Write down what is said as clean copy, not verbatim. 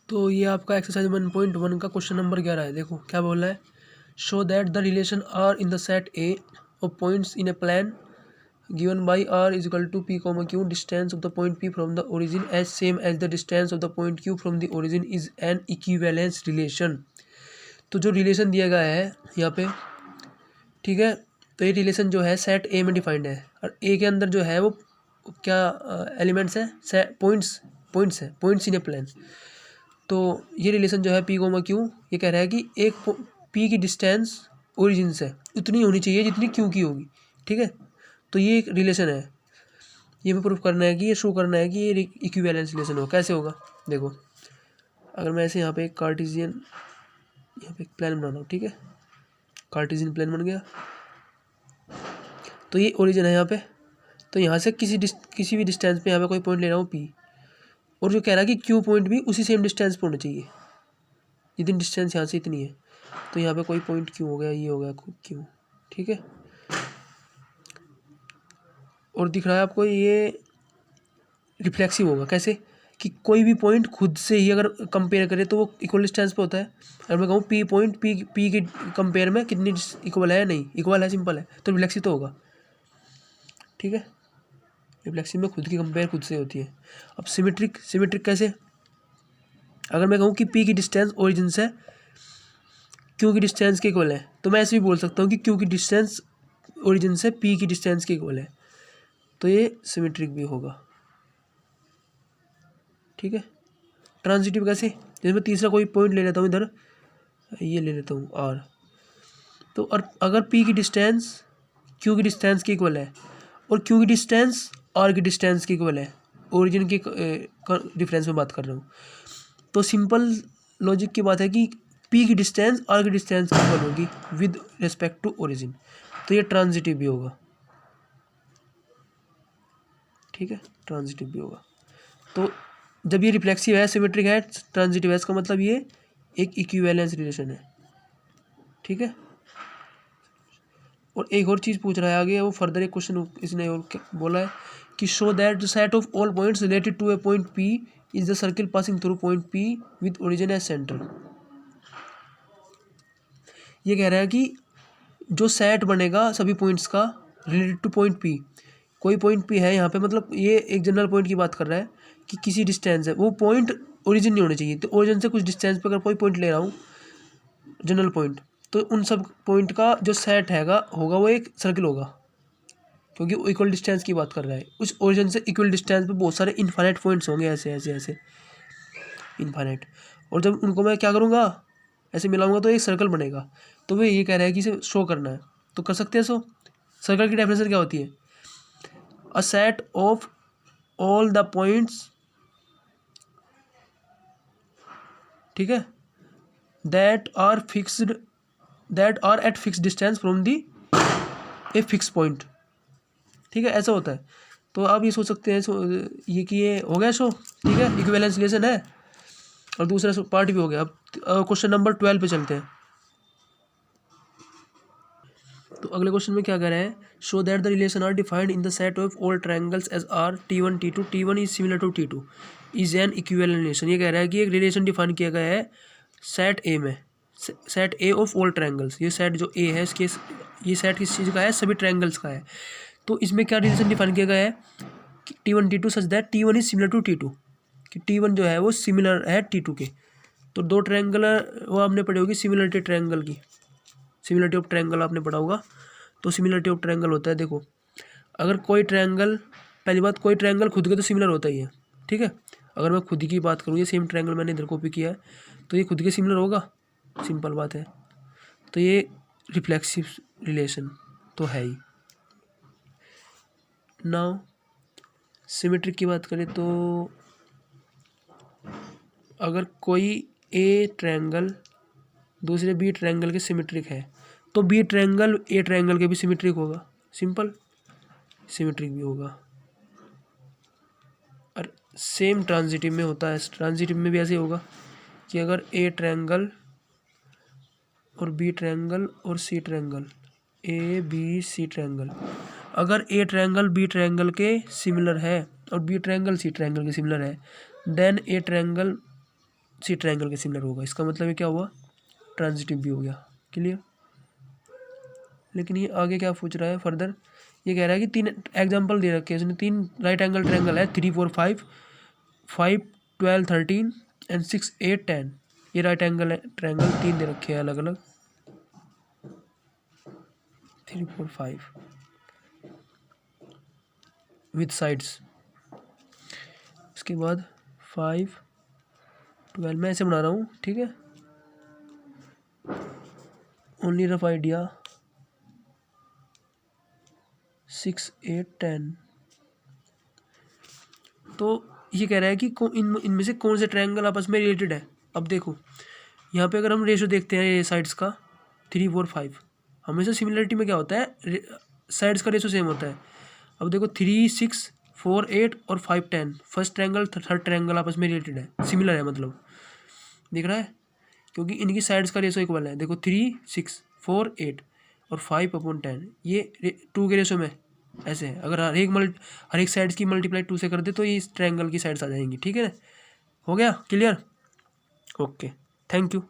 तो ये आपका एक्सरसाइज 1.1 का क्वेश्चन नंबर 11 है। देखो क्या बोल रहा है, show that the relation are in the set A of points in a plane given by R is equal to P comma Q, distance of the point P from the origin as same as the distance of the point Q from the origin is an equivalence relation. तो जो relation दिया गया है यहाँ पे, ठीक है, तो ये रिलेशन जो है सेट ए में डिफाइंड है और ए के अंदर जो है वो क्या एलिमेंट्स है, पॉइंट्स है, पॉइंट्स इन ए प्लान। तो ये रिलेशन जो है पी कोमा क्यू, ये कह रहा है कि एक पी की डिस्टेंस ओरिजिन से उतनी होनी चाहिए जितनी क्यू की होगी, ठीक है। तो ये एक रिलेशन है, ये हमें प्रूफ करना है कि ये शो करना है कि ये इक्विवेलेंस रिलेशन हो। कैसे होगा देखो, अगर मैं ऐसे यहाँ पे एक कार्टेशियन यहाँ पे एक प्लान बनाना हूँ, ठीक है, कार्टेशियन प्लान बन गया। तो ये ओरिजिन है यहाँ पे, तो यहाँ से किसी भी डिस्टेंस पे यहाँ पे कोई पॉइंट ले रहा हूँ पी, और जो कह रहा है कि क्यू पॉइंट भी उसी सेम डिस्टेंस पे होना चाहिए, जितनी डिस्टेंस यहाँ से इतनी है। तो यहाँ पे कोई पॉइंट क्यू हो गया, ये हो गया क्यू, ठीक है। और दिख रहा है आपको ये रिफ्लेक्सिव होगा। कैसे कि कोई भी पॉइंट खुद से ही अगर कंपेयर करें तो वो इक्वल डिस्टेंस पे होता है। अगर मैं कहूँ पी पॉइंट पी के कंपेयर में कितनी इक्वल है, नहीं इक्वल है, सिंपल है, तो रिफ्लेक्सिव तो होगा, ठीक है। रिफ्लेक्सिव में खुद की कंपेयर खुद से होती है। अब सिमेट्रिक कैसे, अगर मैं कहूँ कि पी की डिस्टेंस ओरिजिन से क्यू की डिस्टेंस के इक्वल है, तो मैं ऐसे भी बोल सकता हूँ कि क्यू की डिस्टेंस ओरिजिन से पी की डिस्टेंस के इक्वल है, तो ये सिमेट्रिक भी होगा, ठीक है। ट्रांजिटिव कैसे, जैसे मैं तीसरा कोई पॉइंट ले लेता हूँ, इधर ये ले लेता हूँ आर, तो और अगर पी की डिस्टेंस क्यू की डिस्टेंस के इक्वल है और क्यू की डिस्टेंस आर की डिस्टेंस के इक्वल है, ओरिजिन की डिफरेंस में बात कर रहा हूँ, तो सिंपल लॉजिक की बात है कि पी की डिस्टेंस आर की डिस्टेंस की इक्वल होगी विद रिस्पेक्ट टू ओरिजिन, तो ये ट्रांजिटिव भी होगा, ठीक है, ट्रांजिटिव भी होगा। तो जब ये रिफ्लेक्सिव है, सिमेट्रिक है, ट्रांजिटिव है, इसका मतलब ये एक इक्विवेलेंस रिलेशन है, ठीक है। और एक और चीज़ पूछ रहा है आगे, वो फर्दर एक क्वेश्चन इसने और बोला है कि show that the set of all points related to a point P is the circle passing through point P with origin as centre. ये कह रहा है कि जो सेट बनेगा सभी पॉइंट्स का रिलेटेड टू पॉइंट पी, कोई पॉइंट पी है यहाँ पे, मतलब ये एक जनरल पॉइंट की बात कर रहा है कि किसी डिस्टेंस है, वो पॉइंट ओरिजिन नहीं होना चाहिए, तो ओरिजिन से कुछ डिस्टेंस पे अगर कोई पॉइंट ले रहा हूँ जनरल पॉइंट, तो उन सब पॉइंट का जो सेट हैगा होगा वो एक सर्किल होगा, क्योंकि वो इक्वल डिस्टेंस की बात कर रहा है। उस ओरिजिन से इक्वल डिस्टेंस पे बहुत सारे इनफाइनाइट पॉइंट्स होंगे, ऐसे ऐसे ऐसे इनफाइनाइट, और जब उनको मैं क्या करूँगा, ऐसे मिलाऊंगा तो एक सर्कल बनेगा। तो वो ये कह रहा है कि इसे शो करना है, तो कर सकते हैं। सो सर्कल की डेफिनेशन क्या होती है, a set of all the points, ठीक है, that are at fix distance from the a fix point, ठीक है, ऐसा होता है। तो आप ये सोच सकते हैं ये कि ये हो गया शो, ठीक है, इक्विवेलेंस रिलेशन है, और दूसरा पार्ट भी हो गया। अब क्वेश्चन नंबर 12 पे चलते हैं। तो अगले क्वेश्चन में क्या कह रहे हैं, show that the relation are defined in the set of all triangles as R T1 T2 T1 is similar to T2 is an equivalent relation. ये कह रहा है कि एक रिलेशन डिफाइन किया गया है सेट ए में, set A of all triangles, ये सेट जो ए है इसके, ये सेट किस चीज़ का है, सभी ट्रायंगल्स का है। तो इसमें क्या रिलेशन डिफाइन किया गया है कि T1 T2 such that T1 is similar to T2, कि T1 जो है वो सिमिलर है T2 के। तो दो ट्रायंगल वो आपने पढ़ी होगी सिमिलरिटी ट्रायंगल की, सिमिलरिटी ऑफ ट्रायंगल आपने पढ़ा होगा। तो सिमिलरिटी ऑफ ट्रायंगल होता है, देखो अगर कोई ट्रायंगल, पहली बात कोई ट्रायंगल खुद के तो सिमिलर होता ही है, ठीक है। अगर मैं खुद की बात करूँ, ये सेम ट्रायंगल मैंने इधर कॉपी किया है, तो ये खुद के सिमिलर होगा, सिंपल बात है। तो ये रिफ्लेक्सिव रिलेशन तो है ही। नाउ सिमेट्रिक की बात करें तो अगर कोई ए ट्रायंगल दूसरे बी ट्रायंगल के सिमेट्रिक है, तो बी ट्रायंगल ए ट्रायंगल के भी सिमेट्रिक होगा, सिंपल सिमेट्रिक भी होगा। और सेम ट्रांजिटिव में होता है, ट्रांजिटिव में भी ऐसे होगा कि अगर ए ट्रायंगल और बी ट्रायंगल और C triangle, A B C triangle, अगर ए ट्रायंगल बी ट्रायंगल के सिमिलर है और बी ट्रायंगल सी ट्रायंगल के सिमिलर है, then A triangle C triangle के सिमिलर होगा। इसका मतलब ये क्या हुआ, ट्रांजिटिव भी हो गया। क्लियर। लेकिन ये आगे क्या पूछ रहा है फर्दर, ये कह रहा है कि 3 एग्जाम्पल दे रखे हैं इसने, 3 राइट एंगल ट्रायंगल है, 3 4 5 5 12 13 एंड 6 8 10। ये राइट एंगल ट्रायंगल 3 दे रखे हैं अलग अलग, 3 4 5 विथ साइड्स। इसके बाद 5 12 मैं ऐसे बना रहा हूँ, ठीक है, ओनली रफ आइडिया। 6 8 10। तो ये कह रहा है कि इनमें से कौन से ट्रायंगल आपस में रिलेटेड है। अब देखो यहाँ पे अगर हम रेशो देखते हैं ये साइड्स का 3 4 5, हमेशा सिमिलरिटी में क्या होता है, साइड्स का रेशो सेम होता है। अब देखो 3 6 4 8 और 5 10, फर्स्ट ट्रायंगल थर्ड ट्रायंगल आपस में रिलेटेड है, सिमिलर है, मतलब दिख रहा है, क्योंकि इनकी साइड्स का रेशो इक्वल है। देखो 3 6 4 8 और 5/10, ये 2 के रेशो में ऐसे है। अगर हर एक साइड्स की मल्टीप्लाई 2 से कर दे तो ये इस ट्रायंगल की साइड्स आ जाएंगी। ठीक है ना, हो गया क्लियर। Okay, thank you.